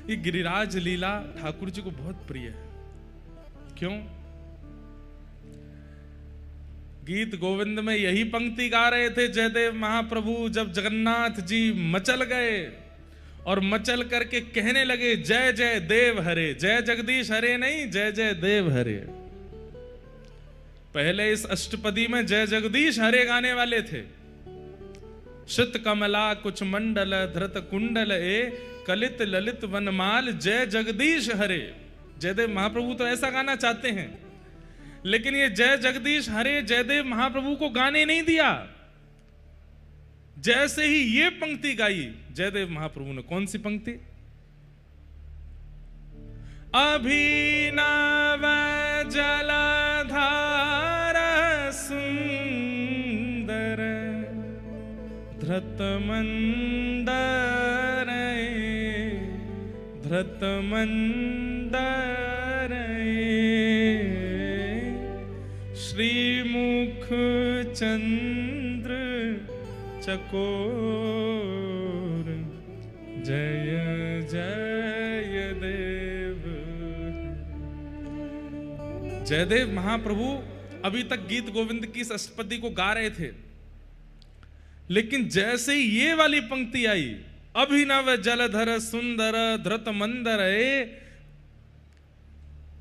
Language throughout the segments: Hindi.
ये गिरिराज लीला ठाकुर जी को बहुत प्रिय है। क्यों? गीत गोविंद में यही पंक्ति गा रहे थे जयदेव महाप्रभु जब जगन्नाथ जी मचल गए और मचल करके कहने लगे जय जय देव हरे, जय जगदीश हरे नहीं, जय जय देव हरे। पहले इस अष्टपदी में जय जगदीश हरे गाने वाले थे। शित कमला कुछ मंडल धृत कुंडल ए कलित ललित वनमाल जय जगदीश हरे। जयदेव महाप्रभु तो ऐसा गाना चाहते हैं, लेकिन ये जय जगदीश हरे जयदेव महाप्रभु को गाने नहीं दिया। जैसे ही ये पंक्ति गाई जयदेव महाप्रभु ने, कौन सी पंक्ति? अभिनव जलधार सुंदर धृत मंदर धृत मंदर श्रीमुख चंद्र चकोर जय जय देव। जयदेव महाप्रभु अभी तक गीत गोविंद की इस अष्टपदी को गा रहे थे, लेकिन जैसे ही ये वाली पंक्ति आई, अभिनव जलधर सुंदर धृत मंदर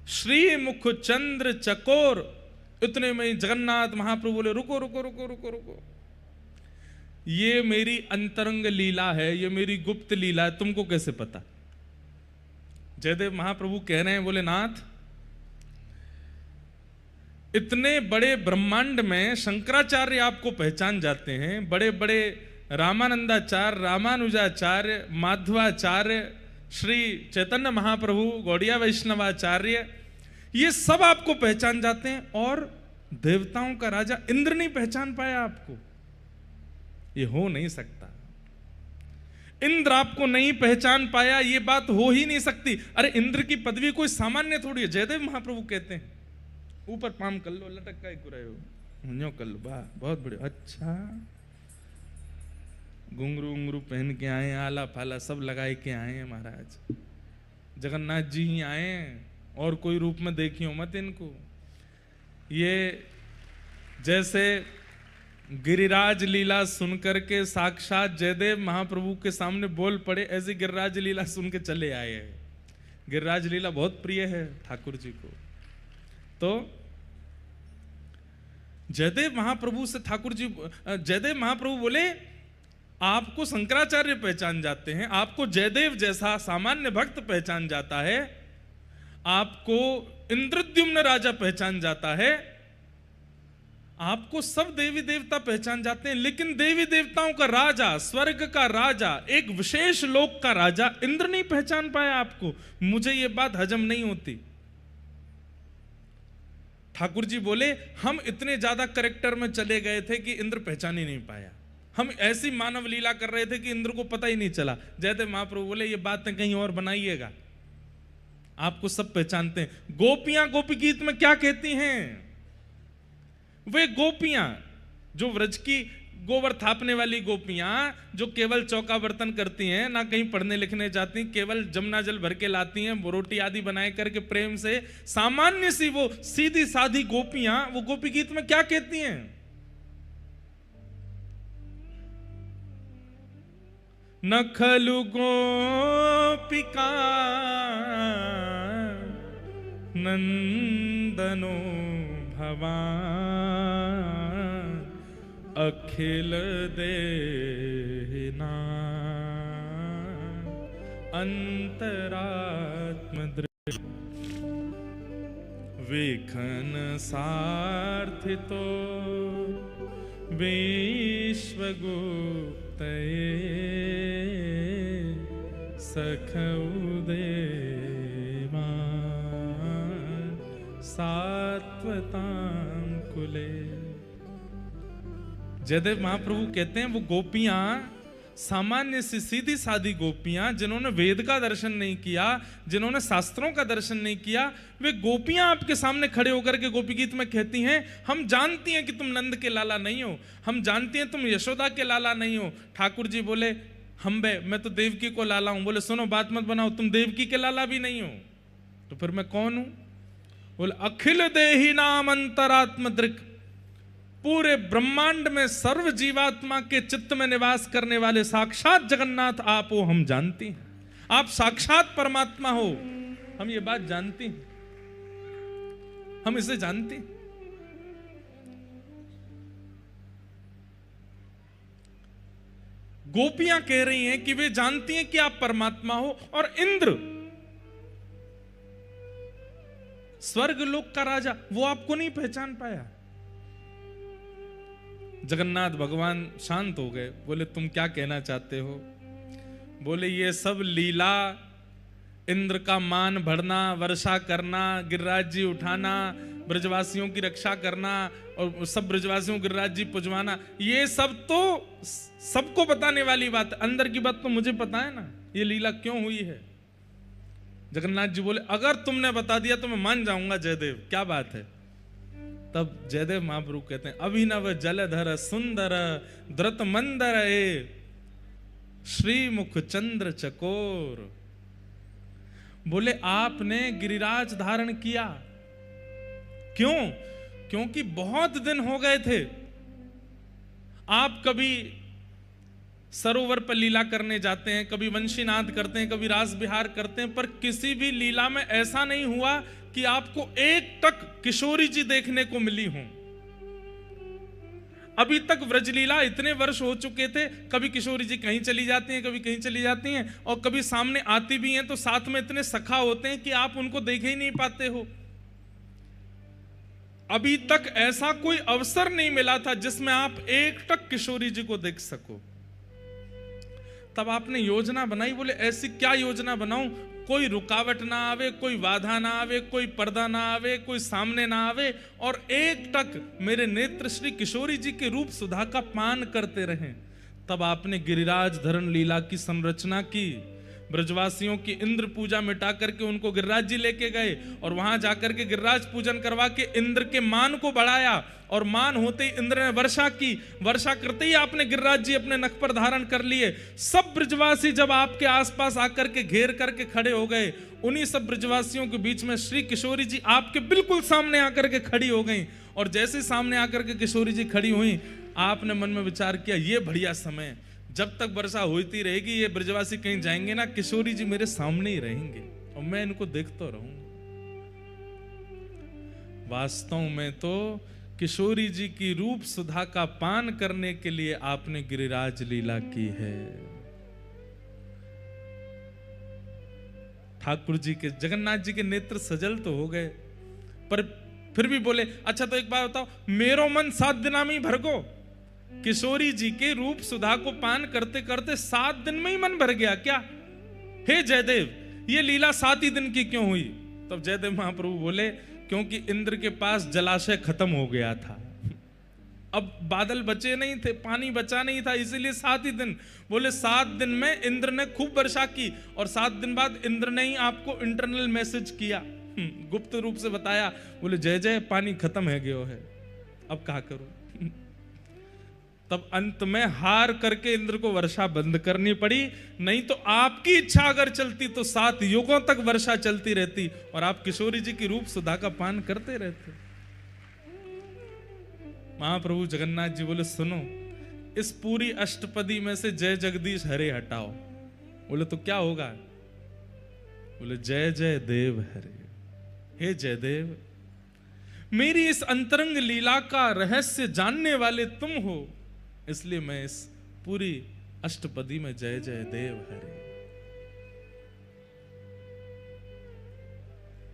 श्रीमुख चंद्र चकोर, इतने में जगन्नाथ महाप्रभु बोले रुको रुको रुको रुको रुको, ये मेरी अंतरंग लीला है, ये मेरी गुप्त लीला है, तुमको कैसे पता? जयदेव महाप्रभु कह रहे हैं, बोले नाथ, इतने बड़े ब्रह्मांड में शंकराचार्य आपको पहचान जाते हैं, बड़े बड़े रामानंदाचार्य, रामानुजाचार्य, माधवाचार्य, श्री चैतन्य महाप्रभु, गौड़िया वैष्णवाचार्य, ये सब आपको पहचान जाते हैं, और देवताओं का राजा इंद्र नहीं पहचान पाया आपको। ये हो नहीं सकता। इंद्र आपको नहीं पहचान पाया, ये बात हो ही नहीं सकती। अरे इंद्र की पदवी कोई सामान्य थोड़ी है। जयदेव महाप्रभु कहते हैं, ऊपर पाम कर लो, लटक का रहे हो, न्यो कर लो, वाह बहुत बढ़िया। अच्छा, घुंघरू उंगरू पहन के आए, आला फाला सब लगाए के आए हैं महाराज। जगन्नाथ जी ही आए, और कोई रूप में देखियो मत इनको। ये जैसे गिरिराज लीला सुनकर के साक्षात जयदेव महाप्रभु के सामने बोल पड़े, ऐसी गिरिराज लीला सुन के चले आए हैं। गिरिराज लीला बहुत प्रिय है ठाकुर जी को। तो जयदेव महाप्रभु से ठाकुर जी, जयदेव महाप्रभु बोले आपको शंकराचार्य पहचान जाते हैं, आपको जयदेव जैसा सामान्य भक्त पहचान जाता है, आपको इंद्रद्युम्न राजा पहचान जाता है, आपको सब देवी देवता पहचान जाते हैं, लेकिन देवी देवताओं का राजा, स्वर्ग का राजा, एक विशेष लोक का राजा इंद्र नहीं पहचान पाया आपको। मुझे ये बात हजम नहीं होती। ठाकुर जी बोले हम इतने ज्यादा करेक्टर में चले गए थे कि इंद्र पहचान ही नहीं पाया। हम ऐसी मानव लीला कर रहे थे कि इंद्र को पता ही नहीं चला। जयदेव महाप्रभु बोले ये बातें कहीं और बनाइएगा, आपको सब पहचानते हैं। गोपियां गोपी गीत में क्या कहती हैं? वे गोपियां जो व्रज की गोबर थापने वाली गोपियां, जो केवल चौका बर्तन करती हैं, ना कहीं पढ़ने लिखने जाती, केवल जमुना जल भर के लाती हैं, रोटी आदि बनाए करके प्रेम से, सामान्य सी वो सीधी साधी गोपियां, वो गोपी गीत में क्या कहती हैं? न खलु गोपिका नंदनो भवान अखिल देना अंतरात्म दृष्टि वेखन सार्थितो विश्वगुप्त सखउदेवान सात्वतां कुले। जयदेव महाप्रभु कहते हैं वो गोपियां, सामान्य सी सीधी सादी गोपियां, जिन्होंने वेद का दर्शन नहीं किया, जिन्होंने शास्त्रों का दर्शन नहीं किया, वे गोपियां आपके सामने खड़े होकर के गोपी गीत में कहती हैं हम जानती हैं कि तुम नंद के लाला नहीं हो, हम जानती हैं तुम यशोदा के लाला नहीं हो। ठाकुर जी बोले हम बे मैं तो देवकी को लाला हूं। बोले सुनो बात मत बनाओ, तुम देवकी के लाला भी नहीं हो, तो फिर मैं कौन हूं? बोले अखिल देही नाम अंतरात्म दृक, पूरे ब्रह्मांड में सर्व जीवात्मा के चित्त में निवास करने वाले साक्षात जगन्नाथ आप हो, हम जानते हैं। आप साक्षात परमात्मा हो, हम ये बात जानते हैं, हम इसे जानते हैं। गोपियां कह रही हैं कि वे जानती हैं कि आप परमात्मा हो, और इंद्र स्वर्ग लोक का राजा, वो आपको नहीं पहचान पाया। जगन्नाथ भगवान शांत हो गए, बोले तुम क्या कहना चाहते हो? बोले ये सब लीला, इंद्र का मान बढ़ना, वर्षा करना, गिरिराज जी उठाना, ब्रजवासियों की रक्षा करना और सब ब्रजवासियों को गिरिराज जी पुजवाना, ये सब तो सबको बताने वाली बात है। अंदर की बात तो मुझे पता है ना, ये लीला क्यों हुई है। जगन्नाथ जी बोले अगर तुमने बता दिया तो मैं मान जाऊंगा जयदेव, क्या बात है। तब जयदेव महाप्रभु कहते हैं अभिनव जलधर सुंदर द्रत मंदर श्रीमुख चंद्र चकोर। बोले आपने गिरिराज धारण किया, क्यों? क्योंकि बहुत दिन हो गए थे, आप कभी सरोवर पर लीला करने जाते हैं, कभी वंशीनाद करते हैं, कभी रास विहार करते हैं, पर किसी भी लीला में ऐसा नहीं हुआ कि आपको एक टक किशोरी जी देखने को मिली हों। अभी तक व्रजलीला इतने वर्ष हो चुके थे, कभी किशोरी जी कहीं चली जाती हैं, कभी कहीं चली जाती हैं, और कभी सामने आती भी हैं तो साथ में इतने सखा होते हैं कि आप उनको देख ही नहीं पाते हो। अभी तक ऐसा कोई अवसर नहीं मिला था जिसमें आप एक टक किशोरी जी को देख सको। तब आपने योजना बनाई, बोले ऐसी क्या योजना बनाऊं कोई रुकावट ना आवे, कोई बाधा ना आवे, कोई पर्दा ना आवे, कोई सामने ना आवे, और एक टक मेरे नेत्र श्री किशोरी जी के रूप सुधा का पान करते रहें। तब आपने गिरिराज धरण लीला की संरचना की। ब्रजवासियों की इंद्र पूजा मिटा करके उनको गिरिराज जी लेके गए, और वहां जाकर के गिरिराज पूजन करवा के इंद्र के मान को बढ़ाया, और मान होते ही इंद्र ने वर्षा की। वर्षा करते ही आपने गिरिराज जी अपने नख पर धारण कर लिए। सब ब्रजवासी जब आपके आसपास आकर के घेर करके खड़े हो गए, उन्हीं सब ब्रजवासियों के बीच में श्री किशोरी जी आपके बिल्कुल सामने आकर के खड़ी हो गई। और जैसे सामने आकर के किशोरी जी खड़ी हुई, आपने मन में विचार किया ये बढ़िया समय, जब तक वर्षा होती रहेगी ये ब्रजवासी कहीं जाएंगे ना, किशोरी जी मेरे सामने ही रहेंगे और मैं इनको देखता रहूंगा। वास्तव में तो किशोरी जी की रूप सुधा का पान करने के लिए आपने गिरिराज लीला की है। ठाकुर जी के, जगन्नाथ जी के नेत्र सजल तो हो गए, पर फिर भी बोले अच्छा तो एक बात बताओ, मेरो मन 7 दिना में ही भर गो। किशोरी जी के रूप सुधा को पान करते करते 7 दिन में ही मन भर गया क्या? हे जयदेव ये लीला 7 ही दिन की क्यों हुई? तब जयदेव महाप्रभु बोले क्योंकि इंद्र के पास जलाशय खत्म हो गया था, अब बादल बचे नहीं थे, पानी बचा नहीं था, इसीलिए 7 ही दिन। बोले 7 दिन में इंद्र ने खूब वर्षा की, और 7 दिन बाद इंद्र ने ही आपको इंटरनल मैसेज किया, गुप्त रूप से बताया, बोले जय जय पानी खत्म है गयो है, अब क्या करूं। तब अंत में हार करके इंद्र को वर्षा बंद करनी पड़ी, नहीं तो आपकी इच्छा अगर चलती तो 7 युगों तक वर्षा चलती रहती और आप किशोरी जी की रूप सुधा का पान करते रहते। महाप्रभु जगन्नाथ जी बोले सुनो, इस पूरी अष्टपदी में से जय जगदीश हरे हटाओ। बोले तो क्या होगा? बोले जय जय देव हरे। हे जयदेव, मेरी इस अंतरंग लीला का रहस्य जानने वाले तुम हो, इसलिए मैं इस पूरी अष्टपदी में जय जय देव हरे।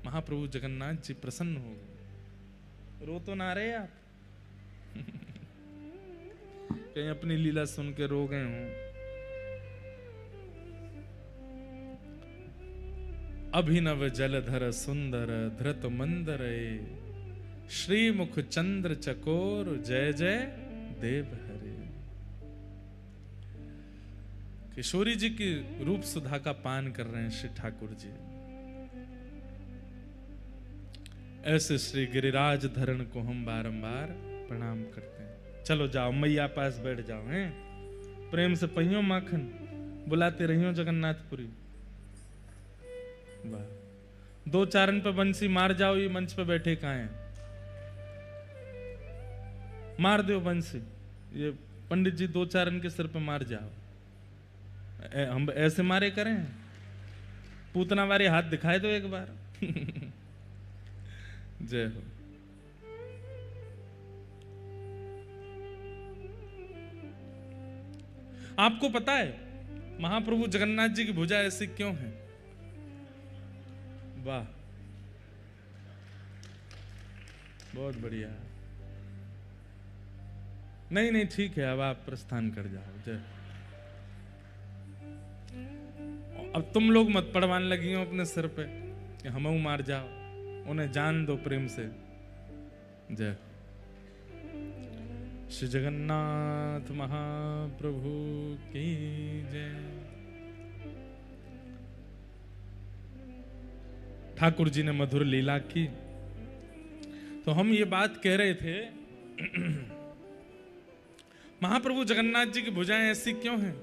महाप्रभु जगन्नाथ जी प्रसन्न हो गए। रो तो ना रहे आप? कहीं अपनी लीला सुन के रो गए हों? अभिनव जलधर सुंदर धृत मंदर श्रीमुख चंद्र चकोर जय जय देव हरे। किशोरी जी की रूप सुधा का पान कर रहे हैं श्री ठाकुर जी। ऐसे श्री गिरिराज धरण को हम बारंबार प्रणाम करते हैं। चलो जाओ मैया पास बैठ जाओ, हैं प्रेम से पहियो माखन बुलाते रही हो जगन्नाथपुरी। वाह, दो चारण पे बंसी मार जाओ, ये मंच पे बैठे कहाँ हैं? मार दो बंसी, ये पंडित जी दो चारण के सिर पे मार जाओ। हम ऐसे मारे करें? पूतना वाले हाथ दिखाए दो एक बार। जय हो। आपको पता है महाप्रभु जगन्नाथ जी की भुजा ऐसी क्यों है? वाह, बहुत बढ़िया। नहीं नहीं ठीक है, अब आप प्रस्थान कर जाओ। जय। अब तुम लोग मत पड़वान लगी हो अपने सिर पे कि हम मार जाओ, उन्हें जान दो प्रेम से। जय। श्री जगन्नाथ महाप्रभु की जय। ठाकुर जी ने मधुर लीला की। तो हम ये बात कह रहे थे, महाप्रभु जगन्नाथ जी की भुजाएं ऐसी क्यों हैं?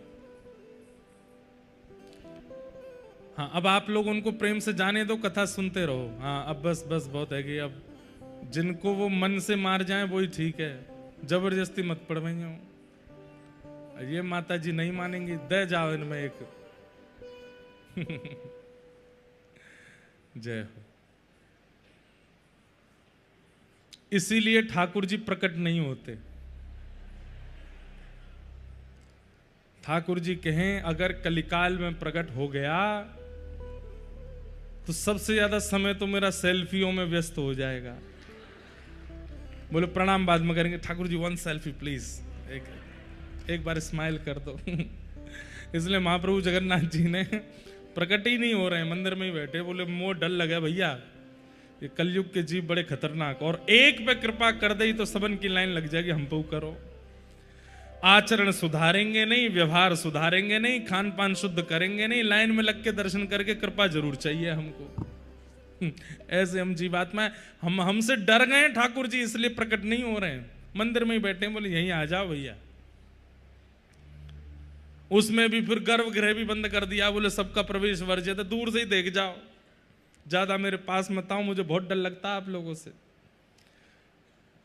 हाँ, अब आप लोग उनको प्रेम से जाने दो, कथा सुनते रहो। हाँ, अब बस बस बहुत है कि अब जिनको वो मन से मार जाए वही ठीक है, जबरदस्ती मत पड़वाइयो। ये माता जी नहीं मानेंगी, दे जाओ इनमें एक। जय हो। इसीलिए ठाकुर जी प्रकट नहीं होते। ठाकुर जी कहें अगर कलिकाल में प्रकट हो गया तो सबसे ज्यादा समय तो मेरा सेल्फियों में व्यस्त हो जाएगा। बोले प्रणाम बाद में करेंगे। ठाकुर जी 1 सेल्फी प्लीज, एक बार स्माइल कर दो। इसलिए महाप्रभु जगन्नाथ जी ने प्रकट ही नहीं हो रहे हैं, मंदिर में ही बैठे। बोले मोह डर लगा भैया, ये कलयुग के जीव बड़े खतरनाक, और एक पे कृपा कर दे तो सबन की लाइन लग जाएगी, हम पे करो। आचरण सुधारेंगे नहीं, व्यवहार सुधारेंगे नहीं, खान पान शुद्ध करेंगे नहीं, लाइन में लग के दर्शन करके कृपा जरूर चाहिए हमको। ऐसे हम जीवात्मा, हम हमसे डर गए ठाकुर जी, इसलिए प्रकट नहीं हो रहे हैं। मंदिर में ही बैठे, बोले यहीं आ जाओ भैया। उसमें भी फिर गर्भगृह भी बंद कर दिया, बोले सबका प्रवेश वर्जित है, दूर से ही देख जाओ, ज्यादा मेरे पास मत आओ, मुझे बहुत डर लगता है आप लोगों से।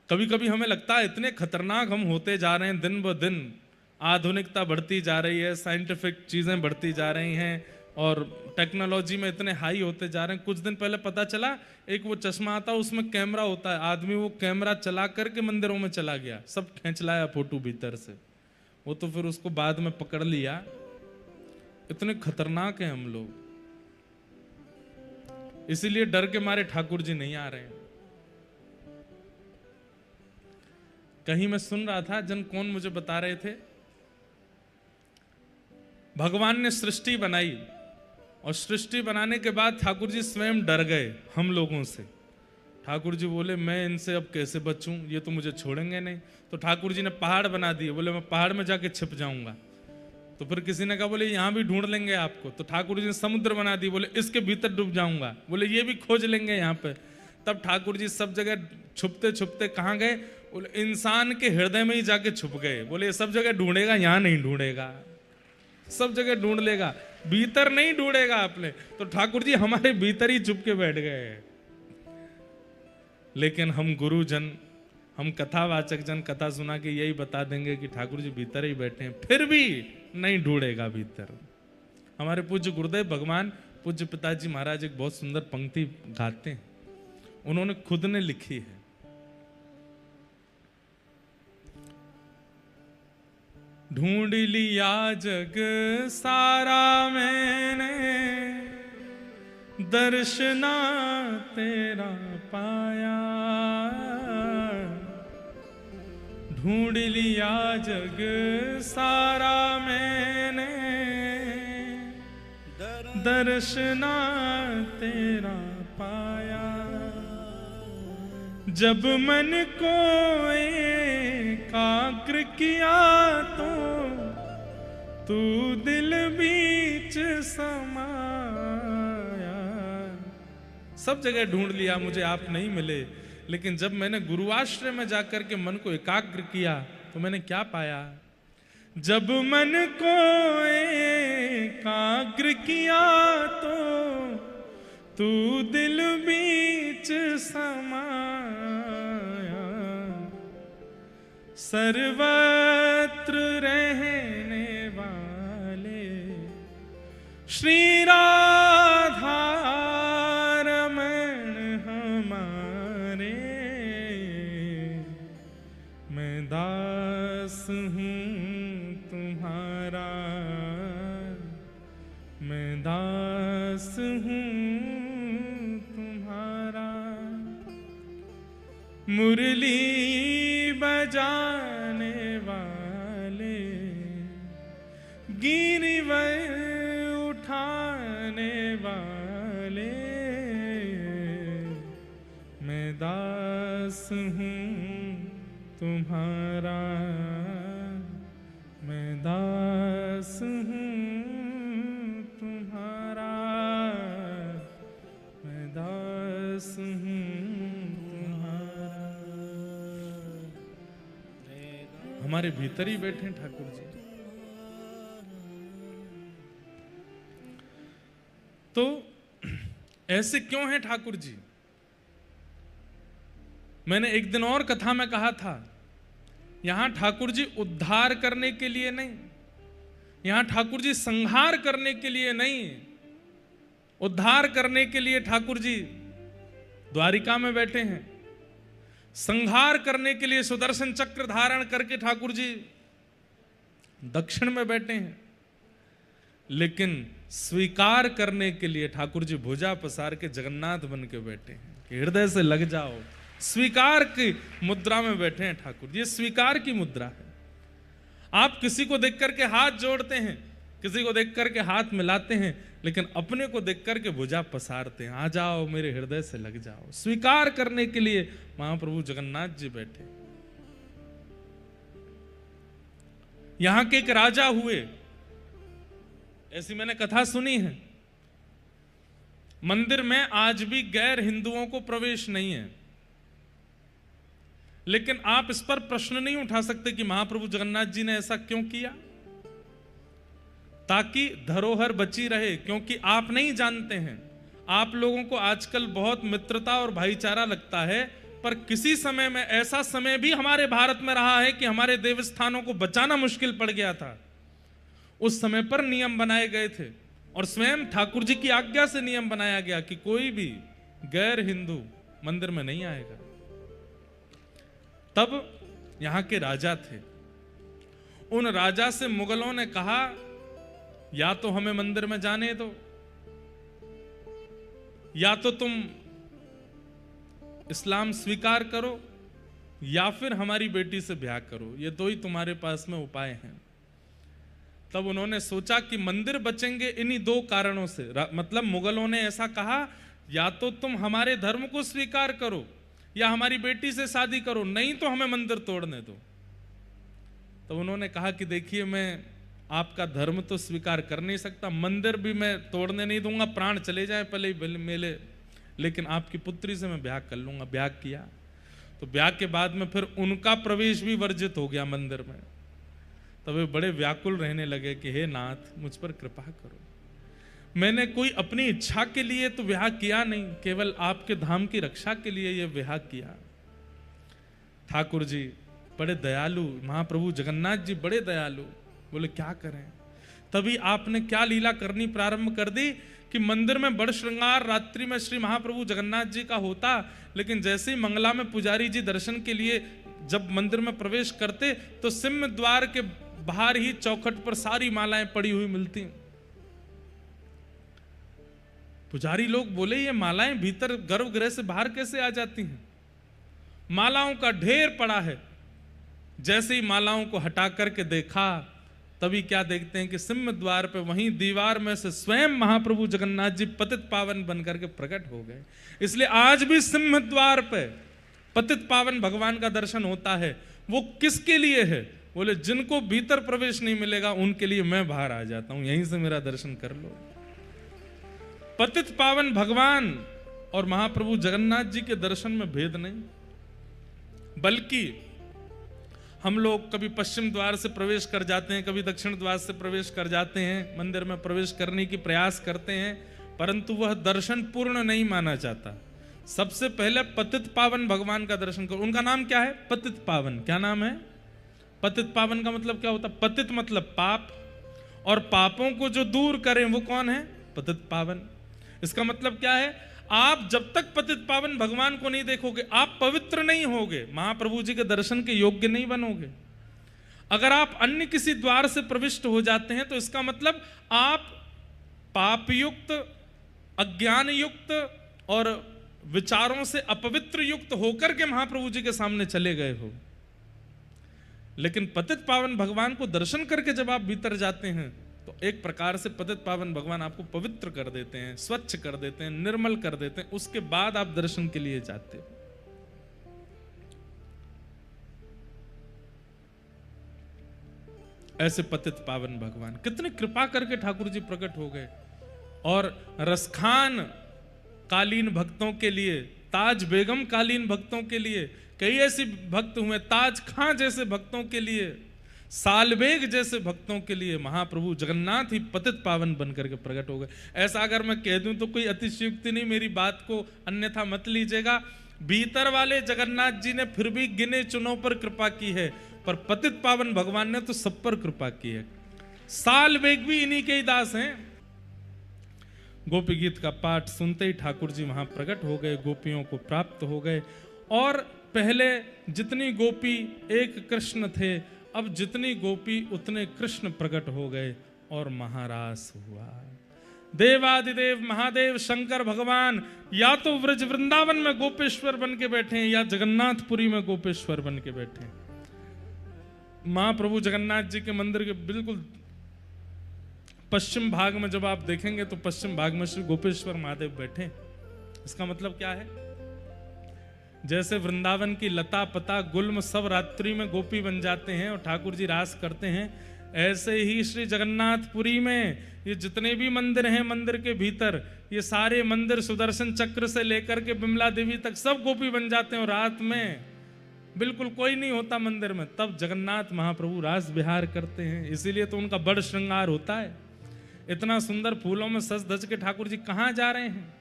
कभी कभी हमें लगता है इतने खतरनाक हम होते जा रहे हैं, दिन ब दिन आधुनिकता बढ़ती जा रही है, साइंटिफिक चीजें बढ़ती जा रही हैं और टेक्नोलॉजी में इतने हाई होते जा रहे हैं। कुछ दिन पहले पता चला एक वो चश्मा आता है, उसमें कैमरा होता है, आदमी वो कैमरा चला करके मंदिरों में चला गया, सब खींच लाया फोटो भीतर से। वो तो फिर उसको बाद में पकड़ लिया। इतने खतरनाक हैं हम लोग, इसीलिए डर के मारे ठाकुर जी नहीं आ रहे हैं। कहीं मैं सुन रहा था, जन कौन मुझे बता रहे थे, भगवान ने सृष्टि बनाई और सृष्टि बनाने के बाद ठाकुर जी स्वयं डर गए हम लोगों से। ठाकुर जी बोले मैं इनसे अब कैसे बचूं, ये तो मुझे छोड़ेंगे नहीं। तो ठाकुर जी ने पहाड़ बना दिए, बोले मैं पहाड़ में जाके छिप जाऊंगा। तो फिर किसी ने कहा बोले यहां भी ढूंढ लेंगे आपको। तो ठाकुर जी ने समुद्र बना दी, बोले इसके भीतर डूब जाऊंगा, बोले ये भी खोज लेंगे यहाँ पे। तब ठाकुर जी सब जगह छुपते छुपते कहाँ गए, बोले इंसान के हृदय में ही जाके छुप गए। बोले ये सब जगह ढूंढेगा, यहाँ नहीं ढूंढेगा, सब जगह ढूंढ लेगा, भीतर नहीं ढूंढेगा आपने। तो ठाकुर जी हमारे भीतर ही छुप के बैठ गए। लेकिन हम गुरुजन, हम कथावाचक जन कथा सुना के यही बता देंगे कि ठाकुर जी भीतर ही बैठे हैं, फिर भी नहीं ढूंढेगा भीतर। हमारे पूज्य गुरुदेव भगवान पूज्य पिताजी महाराज एक बहुत सुंदर पंक्ति गाते हैं, उन्होंने खुद ने लिखी है। ढूंढ लिया जग सारा मैंने, दर्शना तेरा पाया। ढूंढ लिया जग सारा मैंने, दर्शना तेरा पाया। जब मन को एकाग्र किया तो तू दिल बीच समाया। सब जगह ढूंढ लिया, मुझे आप नहीं मिले, लेकिन जब मैंने गुरुआश्रय में जाकर के मन को एकाग्र किया तो मैंने क्या पाया। जब मन को एकाग्र किया तो तू दिल बीच समाया, सर्वत्र रहने वाले श्री राधा रमण हमारे, मैं दास हूँ तुम्हारा, मैं दास हूँ तुम्हारा। मुरली बजाने वाले, गिरिवर उठाने वाले, मैं दास हूँ तुम्हारा, मैं दास हूँ तुम्हारा, मैं दास हूँ तुम्हारा। हमारे भीतर ही बैठे हैं ठाकुर जी। तो ऐसे क्यों हैं ठाकुर जी? मैंने एक दिन और कथा में कहा था, यहां ठाकुर जी उद्धार करने के लिए नहीं, यहां ठाकुर जी संहार करने के लिए नहीं, उद्धार करने के लिए ठाकुर जी द्वारिका में बैठे हैं, संहार करने के लिए सुदर्शन चक्र धारण करके ठाकुर जी दक्षिण में बैठे हैं, लेकिन स्वीकार करने के लिए ठाकुर जी भुजा पसार के जगन्नाथ बन के बैठे हैं कि हृदय से लग जाओ। स्वीकार की मुद्रा में बैठे हैं ठाकुर जी। ये स्वीकार की मुद्रा है। आप किसी को देख करके हाथ जोड़ते हैं, किसी को देख करके हाथ मिलाते हैं, लेकिन अपने को देख करके भुजा पसारते हैं, आ जाओ मेरे हृदय से लग जाओ। स्वीकार करने के लिए महाप्रभु जगन्नाथ जी बैठे। यहां के एक राजा हुए, ऐसी मैंने कथा सुनी है। मंदिर में आज भी गैर हिंदुओं को प्रवेश नहीं है, लेकिन आप इस पर प्रश्न नहीं उठा सकते कि महाप्रभु जगन्नाथ जी ने ऐसा क्यों किया, ताकि धरोहर बची रहे। क्योंकि आप नहीं जानते हैं, आप लोगों को आजकल बहुत मित्रता और भाईचारा लगता है, पर किसी समय में ऐसा समय भी हमारे भारत में रहा है कि हमारे देवस्थानों को बचाना मुश्किल पड़ गया था। उस समय पर नियम बनाए गए थे और स्वयं ठाकुर जी की आज्ञा से नियम बनाया गया कि कोई भी गैर हिंदू मंदिर में नहीं आएगा। तब यहां के राजा थे, उन राजा से मुगलों ने कहा या तो हमें मंदिर में जाने दो, या तो तुम इस्लाम स्वीकार करो, या फिर हमारी बेटी से ब्याह करो। ये दो ही तुम्हारे पास में उपाय हैं। तब उन्होंने सोचा कि मंदिर बचेंगे इन्हीं दो कारणों से। मतलब मुगलों ने ऐसा कहा, या तो तुम हमारे धर्म को स्वीकार करो या हमारी बेटी से शादी करो, नहीं तो हमें मंदिर तोड़ने दो। तो उन्होंने कहा कि देखिए, मैं आपका धर्म तो स्वीकार कर नहीं सकता, मंदिर भी मैं तोड़ने नहीं दूंगा, प्राण चले जाए पहले ही मेले, लेकिन आपकी पुत्री से मैं ब्याह कर लूंगा। ब्याह किया। तो ब्याह के बाद में फिर उनका प्रवेश भी वर्जित हो गया मंदिर में। तब वे बड़े व्याकुल रहने लगे कि हे नाथ, मुझ पर कृपा करो, मैंने कोई अपनी इच्छा के लिए तो ब्याह किया नहीं, केवल आपके धाम की रक्षा के लिए यह ब्याह किया। ठाकुर जी बड़े दयालु, महाप्रभु जगन्नाथ जी बड़े दयालु, बोले क्या करें। तभी आपने क्या लीला करनी प्रारंभ कर दी कि मंदिर में बड़ श्रृंगार रात्रि में श्री महाप्रभु जगन्नाथ जी का होता, लेकिन जैसे ही मंगला में पुजारी जी दर्शन के लिए जब मंदिर में प्रवेश करते तो सिंह द्वार के बाहर ही चौखट पर सारी मालाएं पड़ी हुई मिलती। पुजारी लोग बोले ये मालाएं भीतर गर्भगृह से बाहर कैसे आ जाती हैं? मालाओं का ढेर पड़ा है। जैसे ही मालाओं को हटा करके देखा, तभी क्या देखते हैं कि सिंह द्वार पे वहीं दीवार में से स्वयं महाप्रभु जगन्नाथ जी पतित पावन बनकर के प्रकट हो गए। इसलिए आज भी सिंह द्वार पे पतित पावन भगवान का दर्शन होता है। वो किसके लिए है? बोले जिनको भीतर प्रवेश नहीं मिलेगा उनके लिए मैं बाहर आ जाता हूं, यहीं से मेरा दर्शन कर लो। पतित पावन भगवान और महाप्रभु जगन्नाथ जी के दर्शन में भेद नहीं, बल्कि हम लोग कभी पश्चिम द्वार से प्रवेश कर जाते हैं, कभी दक्षिण द्वार से प्रवेश कर जाते हैं, मंदिर में प्रवेश करने की प्रयास करते हैं, परंतु वह दर्शन पूर्ण नहीं माना जाता। सबसे पहले पतित पावन भगवान का दर्शन करो। उनका नाम क्या है? पतित पावन। क्या नाम है? पतित पावन का मतलब क्या होता है? पतित मतलब पाप, और पापों को जो दूर करें वो कौन है? पतित पावन। इसका मतलब क्या है? आप जब तक पतित पावन भगवान को नहीं देखोगे, आप पवित्र नहीं होगे, महाप्रभु जी के दर्शन के योग्य नहीं बनोगे। अगर आप अन्य किसी द्वार से प्रविष्ट हो जाते हैं तो इसका मतलब आप पापयुक्त, अज्ञान युक्त और विचारों से अपवित्र युक्त होकर के महाप्रभु जी के सामने चले गए हो। लेकिन पतित पावन भगवान को दर्शन करके जब आप भीतर जाते हैं तो एक प्रकार से पतित पावन भगवान आपको पवित्र कर देते हैं, स्वच्छ कर देते हैं, निर्मल कर देते हैं। उसके बाद आप दर्शन के लिए जाते हो। ऐसे पतित पावन भगवान कितनी कृपा करके ठाकुर जी प्रकट हो गए। और रसखान कालीन भक्तों के लिए, ताज बेगम कालीन भक्तों के लिए कई ऐसे भक्त हुए, ताज खां जैसे भक्तों के लिए, सालबेग जैसे भक्तों के लिए महाप्रभु जगन्नाथ ही पतित पावन बनकर के प्रकट हो गए। ऐसा अगर मैं कह दूं तो कोई अतिशयोक्ति नहीं, मेरी बात को अन्यथा मत लीजिएगा। भीतर वाले जगन्नाथ जी ने फिर भी गिने चुनों पर कृपा की है, पर पतित पावन भगवान ने तो सब पर कृपा की है। सालबेग भी इन्हीं के ही दास हैं। गोपी गीत का पाठ सुनते ही ठाकुर जी वहां प्रकट हो गए, गोपियों को प्राप्त हो गए। और पहले जितनी गोपी एक कृष्ण थे, अब जितनी गोपी उतने कृष्ण प्रकट हो गए और महारास हुआ। देवादिदेव महादेव शंकर भगवान या तो व्रज वृंदावन में गोपेश्वर बन के बैठे हैं या जगन्नाथपुरी में गोपेश्वर बन के बैठे हैं। महाप्रभु जगन्नाथ जी के मंदिर के बिल्कुल पश्चिम भाग में जब आप देखेंगे तो पश्चिम भाग में श्री गोपेश्वर महादेव बैठे। इसका मतलब क्या है? जैसे वृंदावन की लता पता गुल्म सब रात्रि में गोपी बन जाते हैं और ठाकुर जी रास करते हैं, ऐसे ही श्री जगन्नाथपुरी में ये जितने भी मंदिर हैं, मंदिर के भीतर ये सारे मंदिर सुदर्शन चक्र से लेकर के बिमला देवी तक सब गोपी बन जाते हैं। और रात में बिल्कुल कोई नहीं होता मंदिर में, तब जगन्नाथ महाप्रभु रास विहार करते हैं। इसीलिए तो उनका बड़ श्रृंगार होता है। इतना सुंदर फूलों में सज धज के ठाकुर जी कहां जा रहे हैं?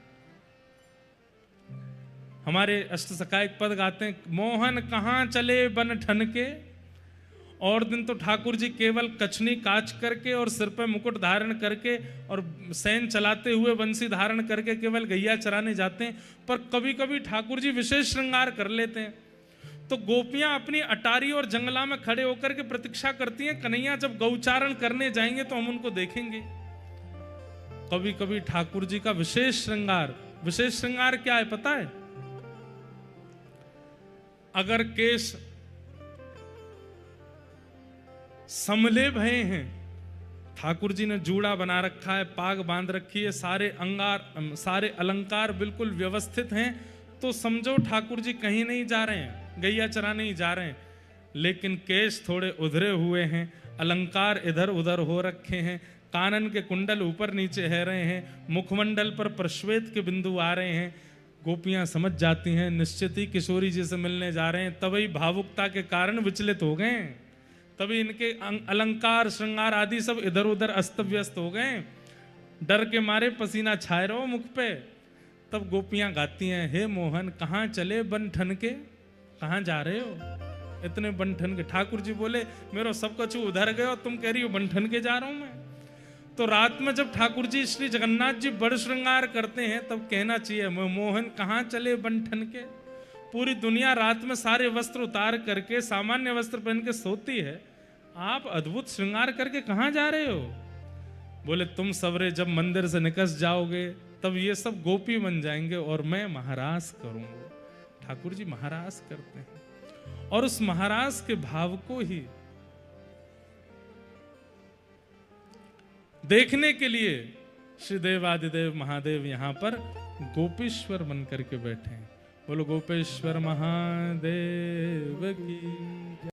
हमारे अष्टसखा एक पद गाते हैं, मोहन कहां चले बन ठन के। और दिन तो ठाकुर जी केवल कछनी काच करके और सिर पर मुकुट धारण करके और सैन चलाते हुए बंसी धारण करके केवल गैया चराने जाते हैं, पर कभी कभी ठाकुर जी विशेष श्रृंगार कर लेते हैं। तो गोपियां अपनी अटारी और जंगला में खड़े होकर के प्रतीक्षा करती हैं, कन्हैया जब गौचारण करने जाएंगे तो हम उनको देखेंगे। कभी कभी ठाकुर जी का विशेष श्रृंगार क्या है पता है? अगर केश समले भये हैं, ठाकुर जी ने जूड़ा बना रखा है, पाग बांध रखी है, सारे अलंकार बिल्कुल व्यवस्थित हैं, तो समझो ठाकुर जी कहीं नहीं जा रहे हैं, गैया चराने ही जा रहे हैं। लेकिन केश थोड़े उधरे हुए हैं, अलंकार इधर उधर हो रखे हैं, कानन के कुंडल ऊपर नीचे है रहे हैं, मुखमंडल पर प्रश्वेत के बिंदु आ रहे हैं। गोपियां समझ जाती हैं निश्चित ही किशोरी जी से मिलने जा रहे हैं, तभी भावुकता के कारण विचलित हो गए, तभी इनके अलंकार श्रृंगार आदि सब इधर उधर अस्त व्यस्त हो गए, डर के मारे पसीना छाए रहो मुख पे। तब गोपियां गाती हैं, हे मोहन कहाँ चले बन ठन के, कहाँ जा रहे हो इतने बन ठन के। ठाकुर जी बोले, मेरा सब कुछ उधर गए और तुम कह रही हो बन ठन के जा रहा हूं मैं। तो रात में जब ठाकुर जी श्री जगन्नाथ जी बड़ श्रृंगार करते हैं तब कहना चाहिए, मोहन कहाँ चले बन ठन के। पूरी दुनिया रात में सारे वस्त्र उतार करके सामान्य वस्त्र पहन के सोती है, आप अद्भुत श्रृंगार करके कहाँ जा रहे हो? बोले, तुम सवरे जब मंदिर से निकस जाओगे तब ये सब गोपी बन जाएंगे और मैं महारास करूंगा। ठाकुर जी महारास करते हैं और उस महारास के भाव को ही देखने के लिए श्री देवादिदेव महादेव यहां पर गोपेश्वर बनकर के बैठे हैं। बोलो गोपेश्वर महादेव की।